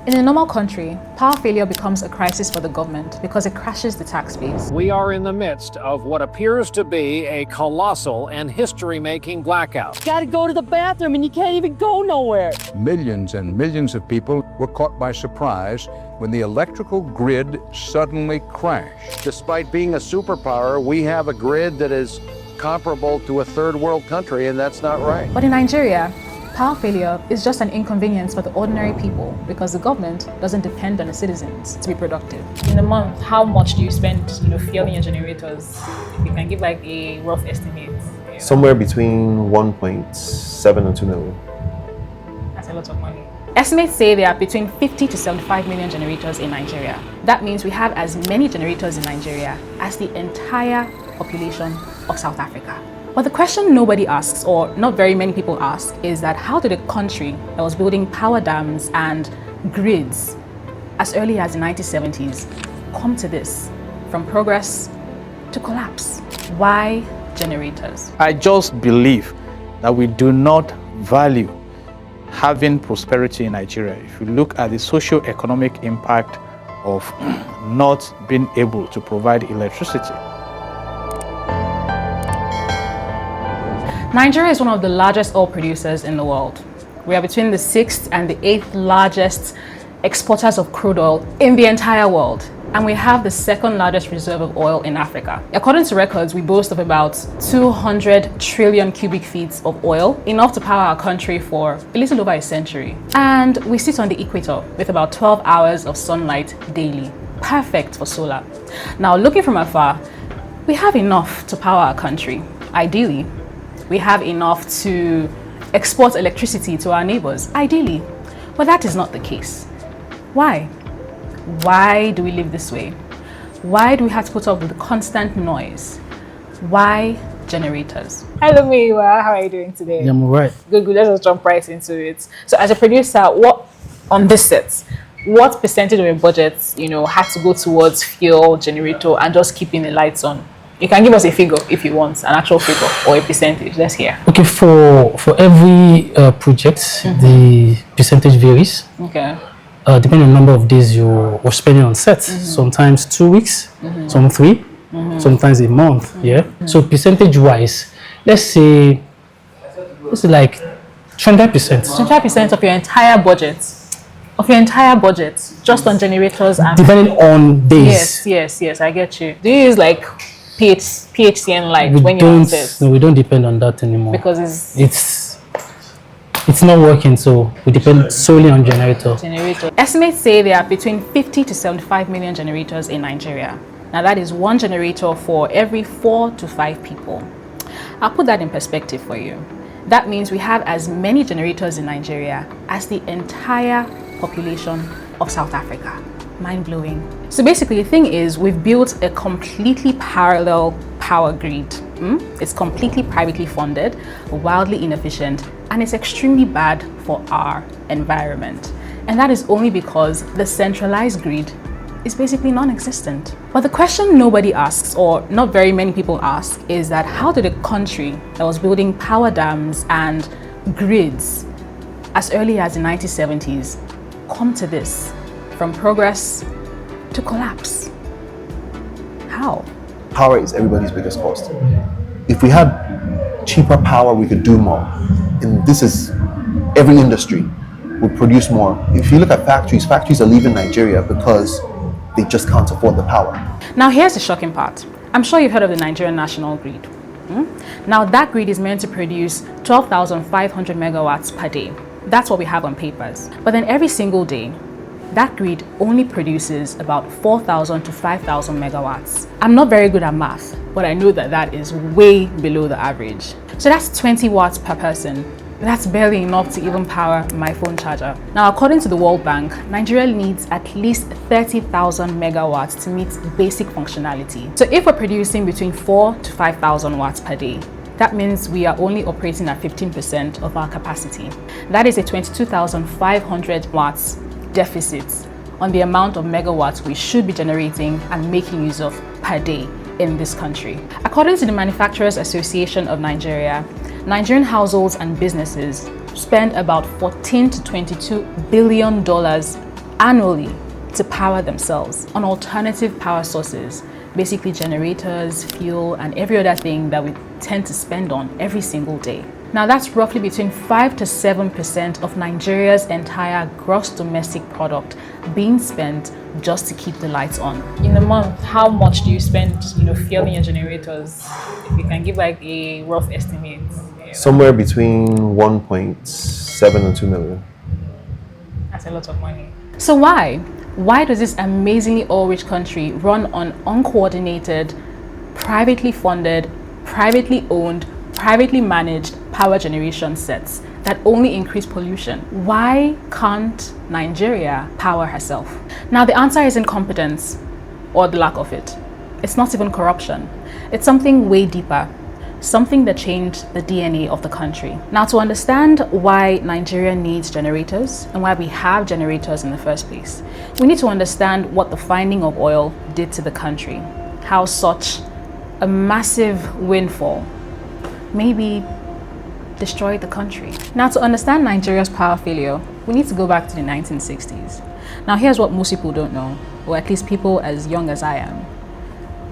In a normal country, power failure becomes a crisis for the government because it crashes the tax base. We are in the midst of what appears to be a colossal and history-making blackout. You gotta go to the bathroom and you can't even go nowhere. Millions and millions of people were caught by surprise when the electrical grid suddenly crashed. Despite being a superpower, we have a grid that is comparable to a third world country, and that's not right. But in Nigeria, power failure is just an inconvenience for the ordinary people because the government doesn't depend on the citizens to be productive. In a month, how much do you spend fueling your generators? If you can give like a rough estimate. Somewhere between 1.7 and 2 million. That's a lot of money. Estimates say there are between 50 to 75 million generators in Nigeria. That means we have as many generators in Nigeria as the entire population of South Africa. But the question nobody asks, or not very many people ask, is that how did a country that was building power dams and grids as early as the 1970s come to this, from progress to collapse? Why generators? I just believe that we do not value having prosperity in Nigeria. If you look at the socio-economic impact of not being able to provide electricity. Nigeria is one of the largest oil producers in the world. We are between the 6th and the 8th largest exporters of crude oil in the entire world. And we have the 2nd largest reserve of oil in Africa. According to records, we boast of about 200 trillion cubic feet of oil, enough to power our country for a little over a century. And we sit on the equator with about 12 hours of sunlight daily. Perfect for solar. Now, looking from afar, we have enough to power our country. Ideally, we have enough to export electricity to our neighbors, ideally. But that is not the case. Why? Why do we live this way? Why do we have to put up with the constant noise? Why generators? Hello, Miwa. How are you doing today? Yeah, I'm all right. Good. Let's just jump right into it. So as a producer, what on this set, what percentage of your budget, had to go towards fuel, generator, and just keeping the lights on? You can give us a figure if you want, an actual figure or a percentage. Let's hear. Okay, for every project, the percentage varies. Okay. Depending on the number of days you're spending on set. Sometimes 2 weeks, some 3, sometimes a month. Yeah. So percentage-wise, let's say like 25%. 25% of your entire budget. Just on generators and depending on days. Yes, I get you. Do you use like PHCN light when you're on set? No, we don't depend on that anymore. Because it's not working, so we depend solely on generator. Estimates say there are between 50 to 75 million generators in Nigeria. Now that is one generator for every 4 to 5 people. I'll put that in perspective for you. That means we have as many generators in Nigeria as the entire population of South Africa. Mind-blowing. So basically, the thing is, we've built a completely parallel power grid. It's completely privately funded, wildly inefficient, and it's extremely bad for our environment. And that is only because the centralized grid is basically non-existent. But the question nobody asks, or not very many people ask, is that how did a country that was building power dams and grids as early as the 1970s come to this, from progress to collapse? How? Power is everybody's biggest cost. If we had cheaper power, we could do more. And this is every industry would produce more. If you look at factories are leaving Nigeria because they just can't afford the power. Now here's the shocking part. I'm sure you've heard of the Nigerian National Grid. Now that grid is meant to produce 12,500 megawatts per day. That's what we have on papers. But then every single day, that grid only produces about 4,000 to 5,000 megawatts. I'm not very good at math, but I know that that is way below the average. So that's 20 watts per person. That's barely enough to even power my phone charger. Now, according to the World Bank, Nigeria needs at least 30,000 megawatts to meet basic functionality. So if we're producing between 4,000 to 5,000 watts per day, that means we are only operating at 15% of our capacity. That is a 22,500 watts deficit on the amount of megawatts we should be generating and making use of per day in this country. According to the Manufacturers Association of Nigeria, Nigerian households and businesses spend about $14 to $22 billion annually to power themselves on alternative power sources, basically generators, fuel, and every other thing that we tend to spend on every single day. Now that's roughly between 5 to 7% of Nigeria's entire gross domestic product being spent just to keep the lights on. In a month, how much do you spend, fueling your generators? If you can give like a rough estimate. Somewhere between 1.7 and 2 million. That's a lot of money. So why? Why does this amazingly oil-rich country run on uncoordinated, privately funded, privately owned, privately managed power generation sets that only increase pollution? Why can't Nigeria power herself? Now the answer is incompetence or the lack of it. It's not even corruption. It's something way deeper, something that changed the DNA of the country. Now to understand why Nigeria needs generators and why we have generators in the first place, we need to understand what the finding of oil did to the country, how such a massive windfall maybe destroyed the country. Now to understand Nigeria's power failure, we need to go back to the 1960s. Now here's what most people don't know, or at least people as young as I am.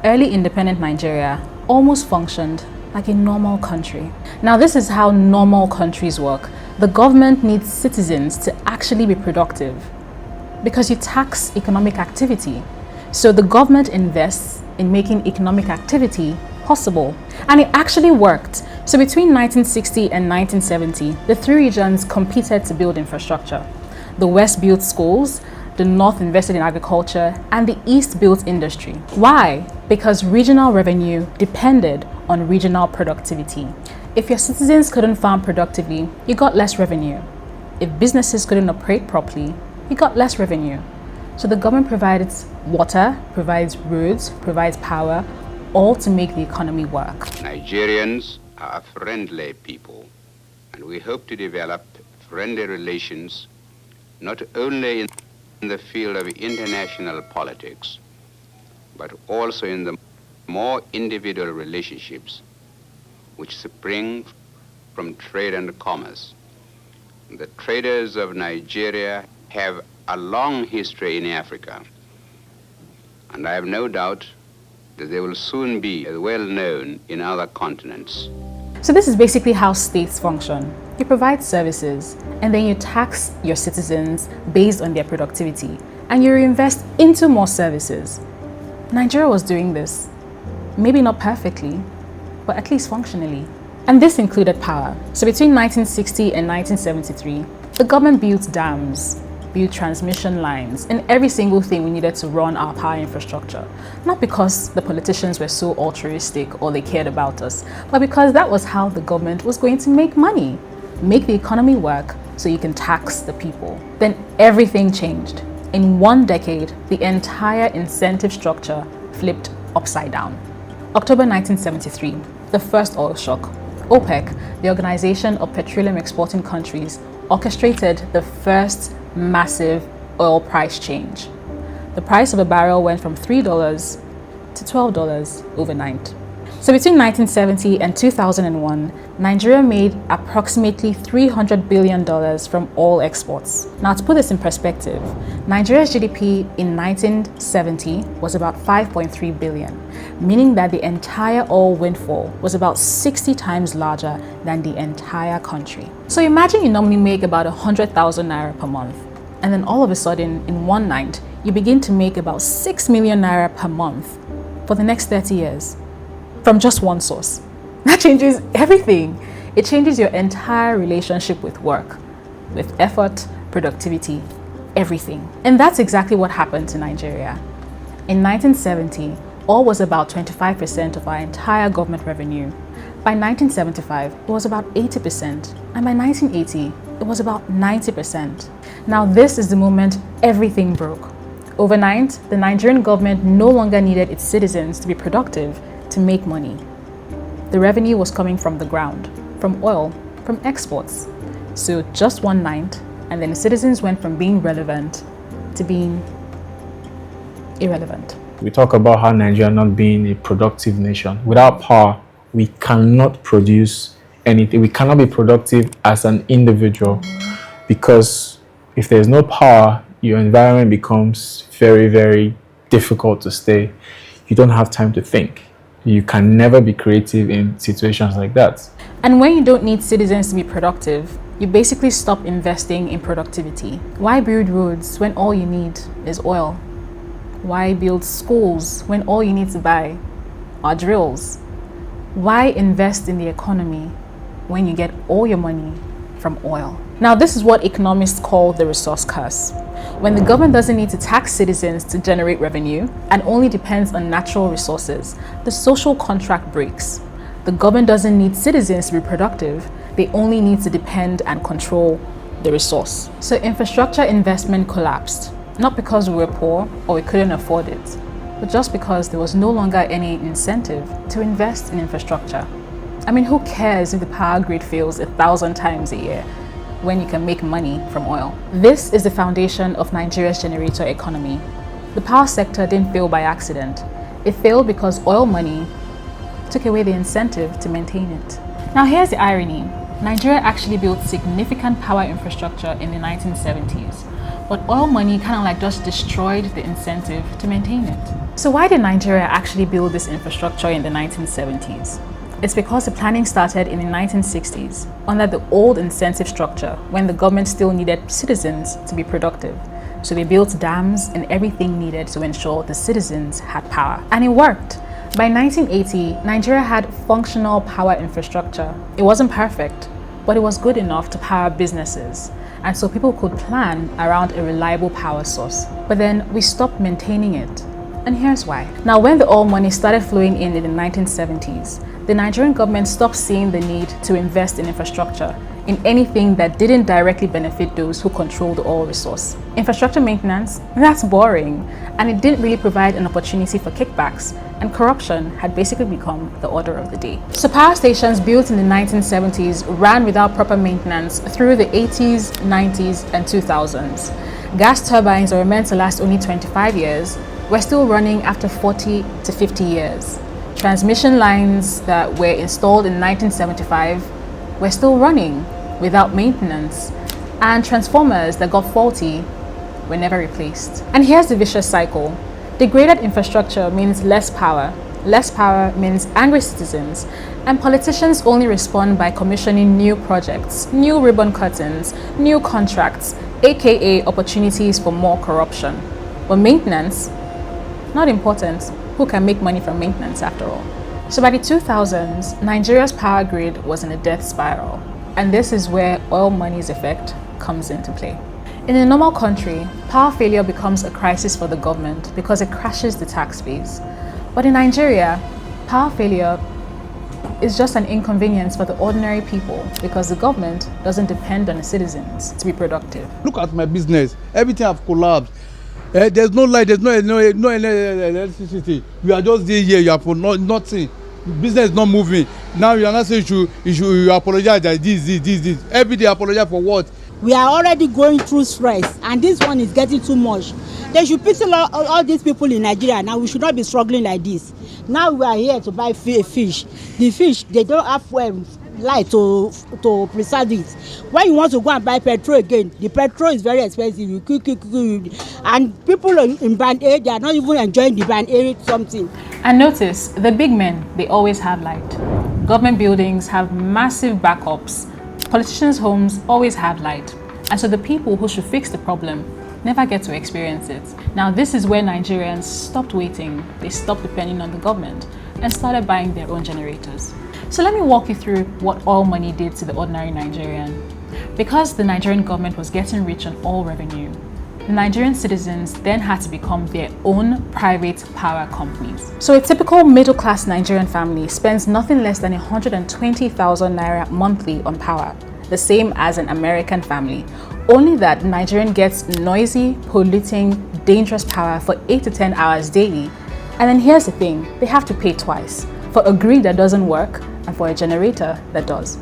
Early independent Nigeria almost functioned like a normal country. Now this is how normal countries work. The government needs citizens to actually be productive because you tax economic activity. So the government invests in making economic activity possible. And it actually worked. So between 1960 and 1970, the three regions competed to build infrastructure. The West built schools, the North invested in agriculture, and the East built industry. Why? Because regional revenue depended on regional productivity. If your citizens couldn't farm productively, you got less revenue. If businesses couldn't operate properly, you got less revenue. So the government provides water, provides roads, provides power, all to make the economy work. Nigerians are a friendly people, and we hope to develop friendly relations not only in the field of international politics, but also in the more individual relationships which spring from trade and commerce. The traders of Nigeria have a long history in Africa, and I have no doubt that they will soon be as well known in other continents. So this is basically how states function. You provide services and then you tax your citizens based on their productivity and you reinvest into more services. Nigeria was doing this, maybe not perfectly, but at least functionally. And this included power. So between 1960 and 1973, the government built dams, built transmission lines, and every single thing we needed to run our power infrastructure. Not because the politicians were so altruistic or they cared about us, but because that was how the government was going to make money, make the economy work so you can tax the people. Then everything changed. In 1 decade, the entire incentive structure flipped upside down. October 1973, the first oil shock. OPEC, the Organization of Petroleum Exporting Countries, orchestrated the first massive oil price change. The price of a barrel went from $3 to $12 overnight. So between 1970 and 2001, Nigeria made approximately $300 billion from oil exports. Now to put this in perspective, Nigeria's GDP in 1970 was about 5.3 billion, meaning that the entire oil windfall was about 60 times larger than the entire country. So imagine you normally make about 100,000 naira per month, and then all of a sudden, in one night, you begin to make about 6 million naira per month for the next 30 years. From just one source. That changes everything. It changes your entire relationship with work, with effort, productivity, everything. And that's exactly what happened to Nigeria. In 1970, oil was about 25% of our entire government revenue. By 1975, it was about 80%. And by 1980, it was about 90%. Now this is the moment everything broke. Overnight, the Nigerian government no longer needed its citizens to be productive to make money. The revenue was coming from the ground, from oil, from exports. So just one night, and then the citizens went from being relevant to being irrelevant. We talk about how Nigeria not being a productive nation. Without power, we cannot produce anything. We cannot be productive as an individual because if there's no power, your environment becomes very, very difficult to stay. You don't have time to think. You can never be creative in situations like that. And when you don't need citizens to be productive, you basically stop investing in productivity. Why build roads when all you need is oil? Why build schools when all you need to buy are drills? Why invest in the economy when you get all your money from oil? Now, this is what economists call the resource curse. When the government doesn't need to tax citizens to generate revenue and only depends on natural resources, the social contract breaks. The government doesn't need citizens to be productive, they only need to depend and control the resource. So infrastructure investment collapsed, not because we were poor or we couldn't afford it, but just because there was no longer any incentive to invest in infrastructure. I mean, who cares if the power grid fails 1,000 times a year when you can make money from oil? This is the foundation of Nigeria's generator economy. The power sector didn't fail by accident. It failed because oil money took away the incentive to maintain it. Now here's the irony. Nigeria actually built significant power infrastructure in the 1970s, but oil money kind of like just destroyed the incentive to maintain it. So why did Nigeria actually build this infrastructure in the 1970s? It's because the planning started in the 1960s under the old incentive structure when the government still needed citizens to be productive. So they built dams and everything needed to ensure the citizens had power. And it worked. By 1980, Nigeria had functional power infrastructure. It wasn't perfect, but it was good enough to power businesses. And so people could plan around a reliable power source. But then we stopped maintaining it. And here's why. Now, when the oil money started flowing in the 1970s, the Nigerian government stopped seeing the need to invest in infrastructure, in anything that didn't directly benefit those who control the oil resource. Infrastructure maintenance, that's boring, and it didn't really provide an opportunity for kickbacks, and corruption had basically become the order of the day. So power stations built in the 1970s ran without proper maintenance through the 80s, 90s, and 2000s. Gas turbines that were meant to last only 25 years were still running after 40 to 50 years. Transmission lines that were installed in 1975 were still running without maintenance, and transformers that got faulty were never replaced. And here's the vicious cycle. Degraded infrastructure means less power. Less power means angry citizens, and politicians only respond by commissioning new projects, new ribbon cuttings, new contracts, aka opportunities for more corruption. But maintenance, not important. Who can make money from maintenance after all? So by the 2000s, Nigeria's power grid was in a death spiral. And this is where oil money's effect comes into play. In a normal country, power failure becomes a crisis for the government because it crashes the tax base. But in Nigeria, power failure is just an inconvenience for the ordinary people because the government doesn't depend on the citizens to be productive. Look at my business. Everything have collapsed. There's no light, there's no electricity. We are just there here, you are for nothing. Business is not moving. Now you are not saying you apologize that this. Every day apologize for what? We are already going through stress, and this one is getting too much. They should pick all these people in Nigeria. Now we should not be struggling like this. Now we are here to buy fish. The fish, they don't have light to preserve it. When you want to go and buy petrol again, the petrol is very expensive. And people in band A, they are not even enjoying the band A something. And notice, the big men, they always have light. Government buildings have massive backups. Politicians' homes always have light. And so the people who should fix the problem never get to experience it. Now this is where Nigerians stopped waiting. They stopped depending on the government and started buying their own generators. So let me walk you through what oil money did to the ordinary Nigerian. Because the Nigerian government was getting rich on oil revenue, the Nigerian citizens then had to become their own private power companies. So a typical middle-class Nigerian family spends nothing less than 120,000 naira monthly on power, the same as an American family. Only that Nigerian gets noisy, polluting, dangerous power for 8 to 10 hours daily. And then here's the thing, they have to pay twice, for a grid that doesn't work and for a generator that does.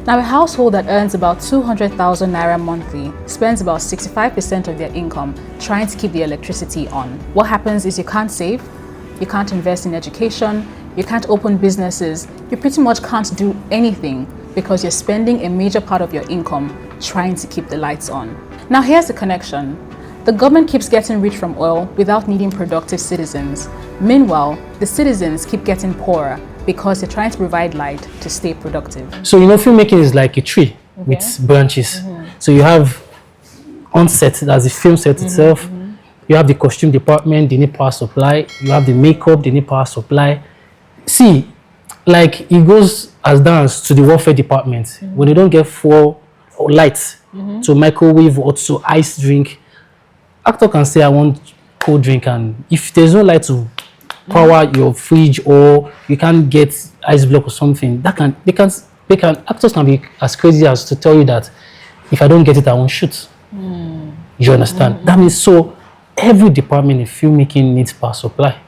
Now, a household that earns about 200,000 naira monthly spends about 65% of their income trying to keep the electricity on. What happens is you can't save, you can't invest in education, you can't open businesses, you pretty much can't do anything because you're spending a major part of your income trying to keep the lights on. Now, here's the connection. The government keeps getting rich from oil without needing productive citizens. Meanwhile, the citizens keep getting poorer because they're trying to provide light to stay productive. So, filmmaking is like a tree with branches. So you have on set, that's the film set itself. You have the costume department, they need power supply. You have the makeup, they need power supply. See, like it goes as down to the warfare department. When they don't get fuel or lights to microwave or to ice drink, actor can say, I want cold drink, and if there's no light to power your fridge or you can't get ice block or something, actors can be as crazy as to tell you that if I don't get it, I won't shoot. You understand? That means so every department in filmmaking needs power supply.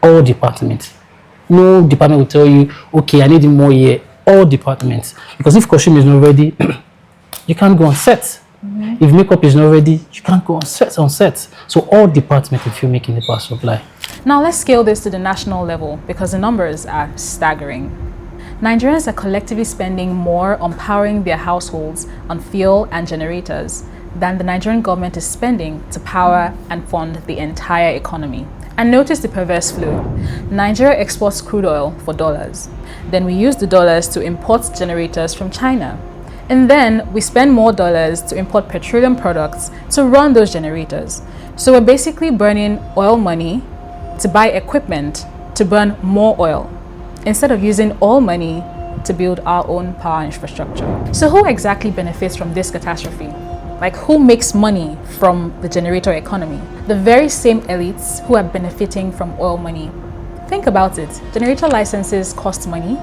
All departments. No department will tell you, okay, I need more here. All departments. Because if costume is not ready, you can't go on set. If makeup is not ready, you can't go on set. So all departments in filmmaking need power supply. Now let's scale this to the national level because the numbers are staggering. Nigerians are collectively spending more on powering their households on fuel and generators than the Nigerian government is spending to power and fund the entire economy. And notice the perverse flow. Nigeria exports crude oil for dollars. Then we use the dollars to import generators from China. And then we spend more dollars to import petroleum products to run those generators. So we're basically burning oil money to buy equipment to burn more oil, instead of using oil money to build our own power infrastructure. So who exactly benefits from this catastrophe? Like, who makes money from the generator economy? The very same elites who are benefiting from oil money. Think about it. Generator licenses cost money.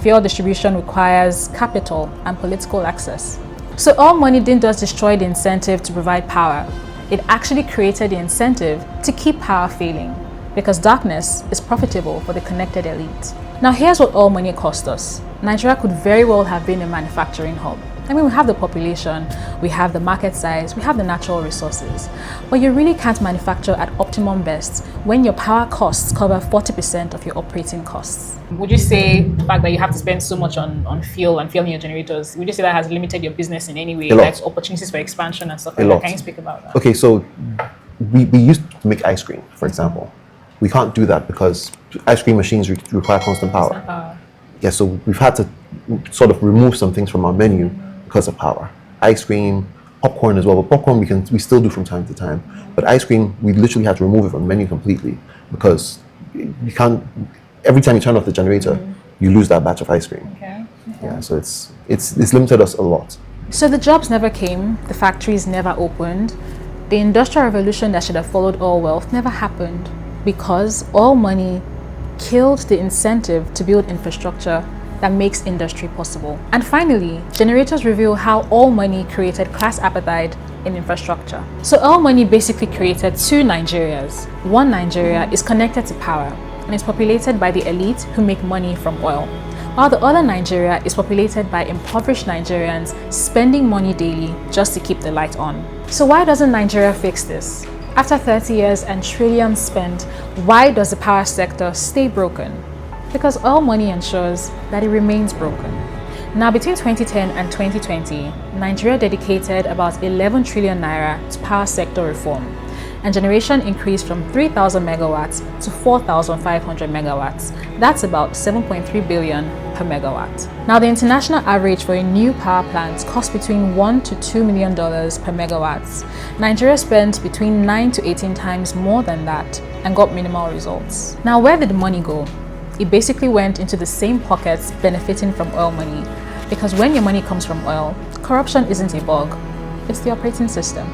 Fuel distribution requires capital and political access. So oil money didn't just destroy the incentive to provide power. It actually created the incentive to keep power failing, because darkness is profitable for the connected elite. Now here's what oil money cost us. Nigeria could very well have been a manufacturing hub. I mean, we have the population, we have the market size, we have the natural resources. But you really can't manufacture at optimum best when your power costs cover 40% of your operating costs. Would you say the fact that you have to spend so much on fuel and fueling your generators, would you say that has limited your business in any way, like opportunities for expansion and stuff like that? Can you speak about that? Okay, so we used to make ice cream, for example. We can't do that because ice cream machines require constant power. Yeah, so we've had to sort of remove some things from our menu because of power. Ice cream, popcorn as well, but popcorn we still do from time to time. But ice cream, we literally had to remove it from the menu completely because you can't, every time you turn off the generator, you lose that batch of ice cream. Yeah, so it's limited us a lot. So the jobs never came, the factories never opened, the industrial revolution that should have followed oil wealth never happened, because oil money killed the incentive to build infrastructure that makes industry possible. And finally, generators reveal how oil money created class appetite in infrastructure. So oil money basically created two Nigerias. One Nigeria is connected to power and is populated by the elite who make money from oil, while the other Nigeria is populated by impoverished Nigerians spending money daily just to keep the light on. So why doesn't Nigeria fix this? After 30 years and trillions spent, why does the power sector stay broken? Because oil money ensures that it remains broken. Now, between 2010 and 2020, Nigeria dedicated about 11 trillion naira to power sector reform, and generation increased from 3,000 megawatts to 4,500 megawatts. That's about 7.3 billion per megawatt. Now, the international average for a new power plant costs between $1 to $2 million per megawatt. Nigeria spent between 9 to 18 times more than that and got minimal results. Now, where did the money go? It basically went into the same pockets benefiting from oil money, because when your money comes from oil, corruption isn't a bug, it's the operating system.